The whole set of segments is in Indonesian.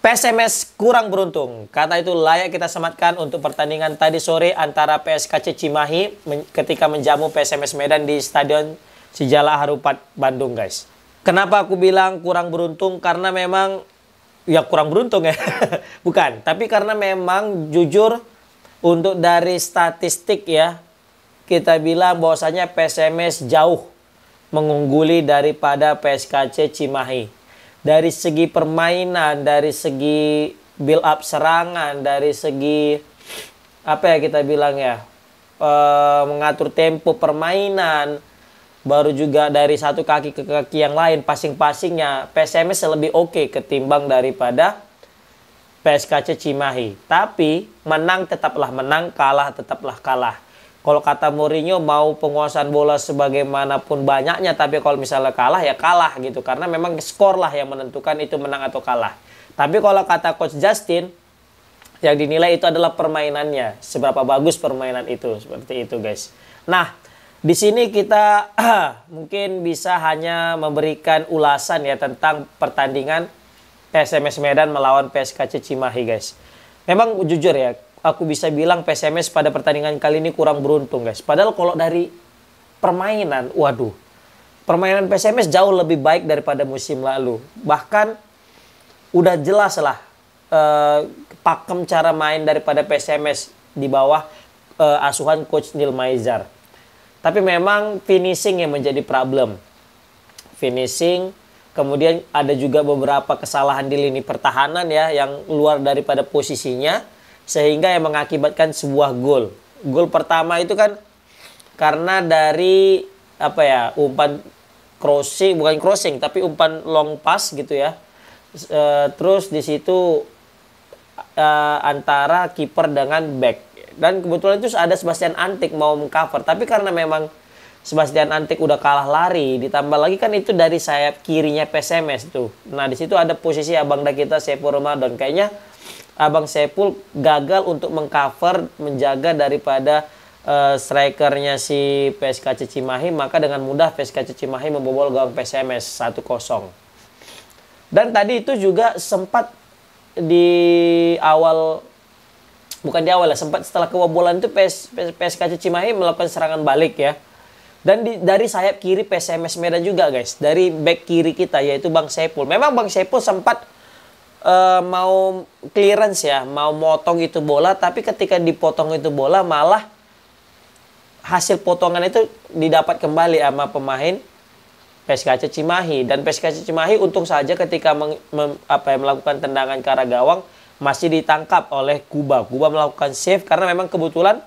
PSMS kurang beruntung, karena itu layak kita sematkan untuk pertandingan tadi sore antara PSKC Cimahi ketika menjamu PSMS Medan di Stadion Sijalak Harupat Bandung, guys. Kenapa aku bilang kurang beruntung? Karena memang, ya kurang beruntung ya. Bukan, tapi karena memang jujur untuk dari statistik ya, kita bilang bahwasanya PSMS jauh mengungguli daripada PSKC Cimahi. Dari segi permainan, dari segi build up serangan, dari segi apa ya kita bilang ya, mengatur tempo permainan, baru juga dari satu kaki ke kaki yang lain, passing-passingnya PSMS lebih oke ketimbang daripada PSKC Cimahi. Tapi menang tetaplah menang, kalah tetaplah kalah. Kalau kata Mourinho, mau penguasaan bola sebagaimanapun banyaknya, tapi kalau misalnya kalah ya kalah gitu. Karena memang skor lah yang menentukan itu menang atau kalah. Tapi kalau kata Coach Justin, yang dinilai itu adalah permainannya. Seberapa bagus permainan itu. Seperti itu, guys. Nah, di sini kita mungkin bisa hanya memberikan ulasan ya tentang pertandingan PSMS Medan melawan PSKC Cimahi, guys. Memang jujur ya, aku bisa bilang PSMS pada pertandingan kali ini kurang beruntung, guys. Padahal kalau dari permainan, waduh, permainan PSMS jauh lebih baik daripada musim lalu. Bahkan udah jelas lah pakem cara main daripada PSMS di bawah asuhan Coach Neil Maizar. Tapi memang finishing yang menjadi problem. Finishing, kemudian ada juga beberapa kesalahan di lini pertahanan ya yang luar daripada posisinya, sehingga yang mengakibatkan sebuah gol. Gol pertama itu kan karena dari apa ya, umpan crossing, bukan crossing tapi umpan long pass gitu ya. Terus di situ antara kiper dengan back. Dan kebetulan itu ada Sebastian Antik mau mengcover, tapi karena memang Sebastian Antik udah kalah lari, ditambah lagi kan itu dari sayap kirinya PSMS tuh. Nah, di situ ada posisi abang kita Saiful Ramadan. Kayaknya Abang Saiful gagal untuk mengcover, menjaga daripada strikernya si PSKC Cimahi, maka dengan mudah PSKC Cimahi membobol gawang PSMS 1-0. Dan tadi itu juga sempat di awal, bukan di awal ya, sempat setelah kebobolan itu PSKC Cimahi melakukan serangan balik ya. Dan dari sayap kiri PSMS Medan juga, guys, dari back kiri kita yaitu Bang Saiful. Memang Bang Saiful sempat mau clearance ya, mau motong itu bola, tapi ketika dipotong itu bola malah hasil potongan itu didapat kembali sama pemain PSKC Cimahi. Dan PSKC Cimahi untung saja ketika melakukan tendangan ke arah gawang masih ditangkap oleh Kuba. Kuba melakukan save karena memang kebetulan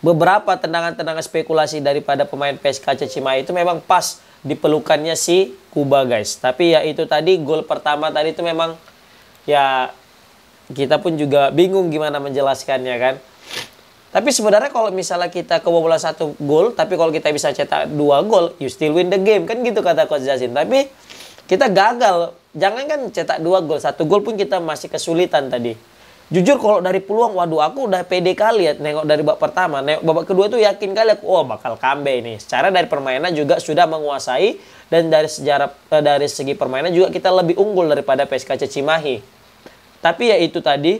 beberapa tendangan-tendangan spekulasi daripada pemain PSKC Cimahi itu memang pas di pelukannya si Kuba, guys. Tapi ya itu tadi, gol pertama tadi itu memang ya kita pun juga bingung gimana menjelaskannya kan. Tapi sebenarnya kalau misalnya kita kebobolan 1 gol, tapi kalau kita bisa cetak 2 gol, you still win the game kan gitu kata Coach Justin. Tapi kita gagal, jangan kan cetak 2 gol, 1 gol pun kita masih kesulitan tadi. Jujur kalau dari peluang, waduh aku udah pede kali ya nengok dari babak pertama. Nengok babak kedua tuh yakin kali aku, oh bakal comeback ini. Secara dari permainan juga sudah menguasai, dan dari dari segi permainan juga kita lebih unggul daripada PSKC Cimahi. Tapi ya itu tadi,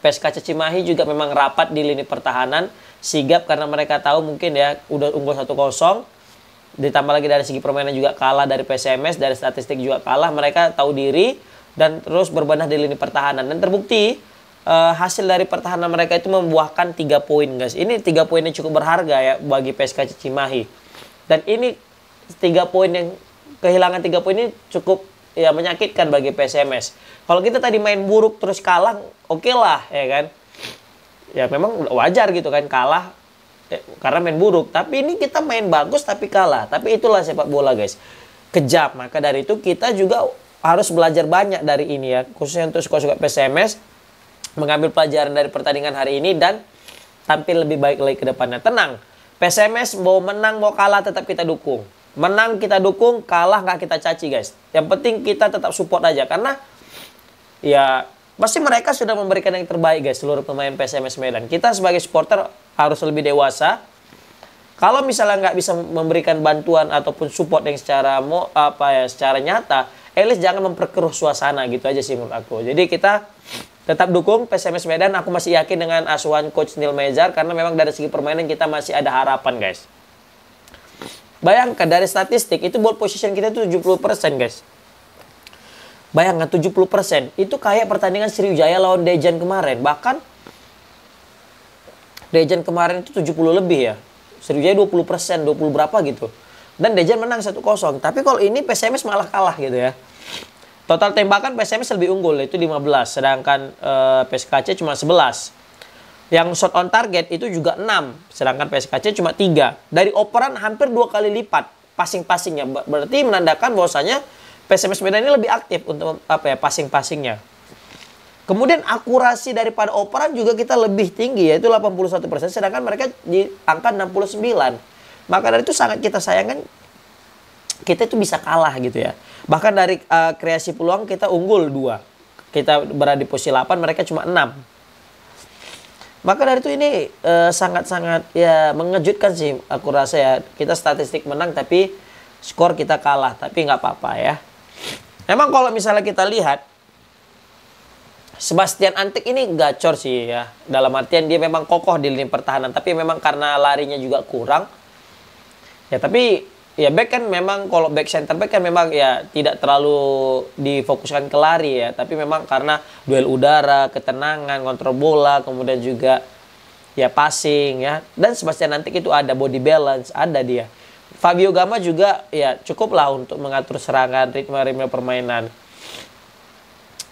PSKC Cimahi juga memang rapat di lini pertahanan, sigap karena mereka tahu mungkin ya udah unggul 1-0. Ditambah lagi dari segi permainan juga kalah dari PSMS, dari statistik juga kalah, mereka tahu diri dan terus berbenah di lini pertahanan. Dan terbukti hasil dari pertahanan mereka itu membuahkan 3 poin, guys. Ini 3 poin yang cukup berharga ya bagi PSKC Cimahi. Dan ini 3 poin yang kehilangan 3 poin ini cukup ya menyakitkan bagi PSMS. Kalau kita tadi main buruk terus kalah, oke lah ya kan. Ya memang wajar gitu kan kalah karena main buruk. Tapi ini kita main bagus tapi kalah. Tapi itulah sepak bola, guys. Kejam. Maka dari itu kita juga harus belajar banyak dari ini ya, khususnya untuk suka-suka PSMS, mengambil pelajaran dari pertandingan hari ini dan tampil lebih baik lagi ke depannya. Tenang, PSMS mau menang mau kalah tetap kita dukung. Menang kita dukung, kalah nggak kita caci, guys. Yang penting kita tetap support aja, karena ya pasti mereka sudah memberikan yang terbaik, guys, seluruh pemain PSMS Medan. Kita sebagai supporter harus lebih dewasa. Kalau misalnya nggak bisa memberikan bantuan ataupun support yang secara secara nyata, at least jangan memperkeruh suasana gitu aja sih menurut aku. Jadi kita tetap dukung PSMS Medan. Aku masih yakin dengan asuhan Coach Neil Mezar karena memang dari segi permainan kita masih ada harapan, guys. Bayangkan dari statistik itu ball position kita itu 70%, guys. Bayangkan 70%. Itu kayak pertandingan Sriwijaya lawan Dejan kemarin. Bahkan Dejan kemarin itu 70 lebih ya. Sriwijaya 20%, 20 berapa gitu. Dan Dejan menang 1-0. Tapi kalau ini PSMS malah kalah gitu ya. Total tembakan PSMS lebih unggul, itu 15. Sedangkan PSKC cuma 11. Yang shot on target itu juga 6. Sedangkan PSKC cuma 3. Dari operan hampir 2 kali lipat passing-passingnya. Berarti menandakan bahwasanya PSMS Medan ini lebih aktif untuk passing-passingnya. Kemudian akurasi daripada operan juga kita lebih tinggi, yaitu 81%. Sedangkan mereka di angka 69%. Maka dari itu sangat kita sayangkan kita itu bisa kalah gitu ya. Bahkan dari kreasi peluang kita unggul 2. Kita berada di posisi 8, mereka cuma 6. Maka dari itu ini sangat-sangat ya mengejutkan sih aku rasa ya. Kita statistik menang tapi skor kita kalah. Tapi nggak apa-apa ya. Memang kalau misalnya kita lihat Sebastian Antik ini gacor sih ya. Dalam artian dia memang kokoh di lini pertahanan. Tapi memang karena larinya juga kurang. Ya tapi ya back kan memang kalau back center back kan memang ya tidak terlalu difokuskan ke lari ya. Tapi memang karena duel udara, ketenangan, kontrol bola, kemudian juga ya passing ya. Dan Sebastian Antik itu ada body balance, ada dia. Fabio Gama juga ya cukuplah untuk mengatur serangan, ritme permainan.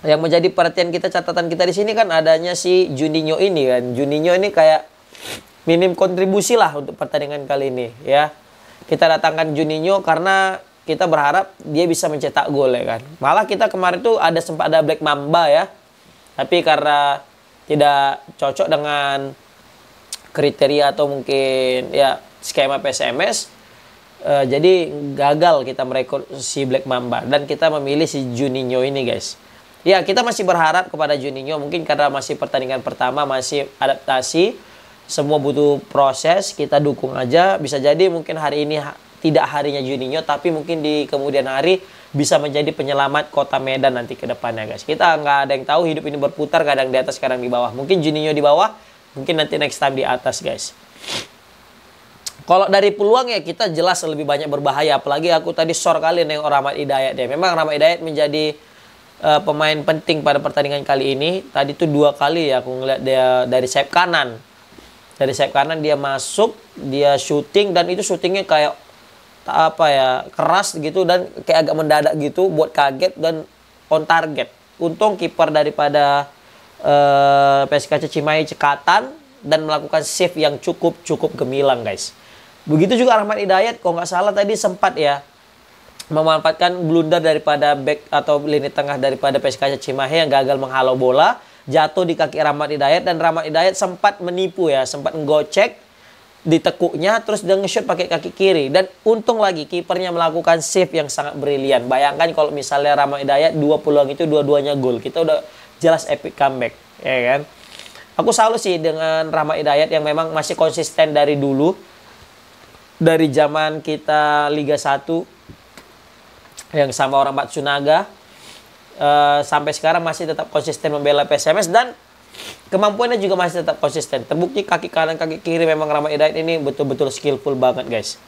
Yang menjadi perhatian kita, catatan kita di sini kan adanya si Juninho ini kan. Juninho ini kayak minim kontribusi lah untuk pertandingan kali ini ya. Kita datangkan Juninho karena kita berharap dia bisa mencetak gol ya kan. Malah kita kemarin tuh sempat ada Black Mamba ya. Tapi karena tidak cocok dengan kriteria atau mungkin ya skema PSMS, jadi gagal kita merekrut si Black Mamba dan kita memilih si Juninho ini, guys. Ya, kita masih berharap kepada Juninho, mungkin karena masih pertandingan pertama, masih adaptasi. Semua butuh proses, kita dukung aja. Bisa jadi mungkin hari ini tidak harinya Juninho, tapi mungkin di kemudian hari bisa menjadi penyelamat Kota Medan nanti ke depannya, guys. Kita nggak ada yang tahu, hidup ini berputar, kadang di atas, kadang di bawah. Mungkin Juninho di bawah, mungkin nanti next time di atas, guys. Kalau dari peluang ya kita jelas lebih banyak berbahaya. Apalagi aku tadi sore kali nengok Rahmat Hidayat deh. Memang Rahmat Hidayat menjadi pemain penting pada pertandingan kali ini. Tadi tuh 2 kali ya aku ngeliat dia dari sayap kanan. Dari sayap kanan dia masuk, dia syuting dan itu syutingnya kayak keras gitu dan kayak agak mendadak gitu buat kaget dan on target. Untung kiper daripada PSKC Cimahi cekatan dan melakukan save yang cukup gemilang, guys. Begitu juga Rahmat Hidayat, kalau nggak salah tadi sempat ya memanfaatkan blunder daripada back atau lini tengah daripada PSKC Cimahi yang gagal menghalau bola. Jatuh di kaki Rahmat Hidayat dan Rahmat Hidayat sempat menipu ya, sempat ngegocek di tekuknya terus dia nge-shoot pakai kaki kiri dan untung lagi kipernya melakukan save yang sangat brilian. Bayangkan kalau misalnya Rahmat Hidayat 2 peluang itu dua-duanya gol, kita udah jelas epic comeback ya kan. Aku salut sih dengan Rahmat Hidayat yang memang masih konsisten dari dulu, dari zaman kita Liga 1 yang sama orang Matsunaga. Sampai sekarang masih tetap konsisten membela PSMS dan kemampuannya juga masih tetap konsisten. Terbukti kaki kanan kaki kiri memang Rahmat Hidayat ini betul-betul skillful banget, guys.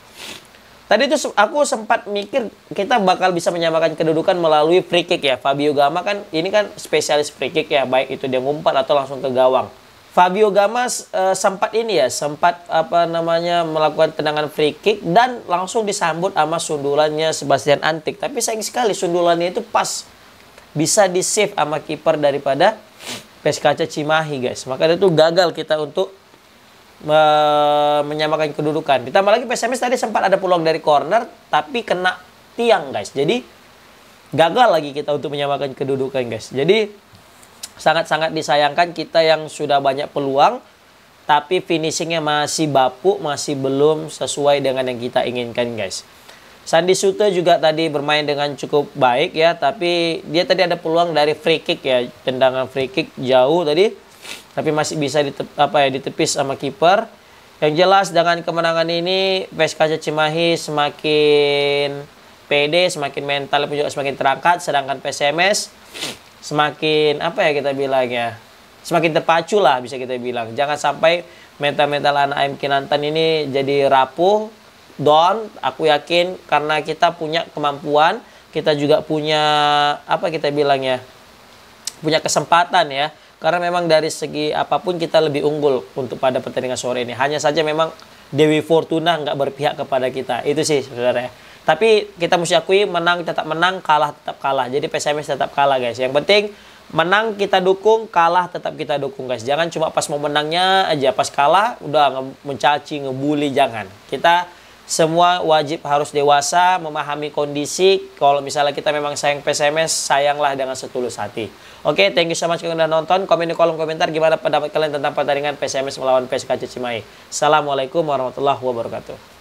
Tadi itu aku sempat mikir kita bakal bisa menyamakan kedudukan melalui free kick ya. Fabio Gama kan ini kan spesialis free kick ya, baik itu dia ngumpat atau langsung ke gawang. Fabio Gama sempat melakukan tendangan free kick dan langsung disambut sama sundulannya Sebastian Antik. Tapi sayang sekali sundulannya itu pas bisa di-save sama kiper daripada PSKC Cimahi, guys. Maka itu gagal kita untuk menyamakan kedudukan. Ditambah lagi PSMS tadi sempat ada peluang dari corner tapi kena tiang, guys. Jadi gagal lagi kita untuk menyamakan kedudukan, guys. Jadi sangat-sangat disayangkan kita yang sudah banyak peluang tapi finishingnya masih bapuk, masih belum sesuai dengan yang kita inginkan, guys. Sandi Sute juga tadi bermain dengan cukup baik ya, tapi dia tadi ada peluang dari free kick ya, tendangan free kick jauh tadi, tapi masih bisa ditepis sama kiper. Yang jelas dengan kemenangan ini PSKC Cimahi semakin pede, semakin mental pun juga semakin terangkat. Sedangkan PSMS semakin apa ya kita bilangnya, semakin terpacu lah bisa kita bilang. Jangan sampai mental-mental anak AIM Kinantan ini jadi rapuh, down. Aku yakin karena kita punya kemampuan, kita juga punya apa kita bilangnya, punya kesempatan ya. Karena memang dari segi apapun kita lebih unggul untuk pada pertandingan sore ini. Hanya saja memang Dewi Fortuna nggak berpihak kepada kita. Itu sih sebenarnya. Tapi kita mesti akui, menang tetap menang, kalah tetap kalah. Jadi PSMS tetap kalah guys. Yang penting menang kita dukung, kalah tetap kita dukung guys. Jangan cuma pas mau menangnya aja, pas kalah udah mencaci, ngebully, jangan. Kita semua wajib harus dewasa, memahami kondisi. Kalau misalnya kita memang sayang PSMS, sayanglah dengan setulus hati. Oke, thank you so much yang udah nonton. Komen di kolom komentar gimana pendapat kalian tentang pertandingan PSMS melawan PSKC Cimahi. Assalamualaikum warahmatullahi wabarakatuh.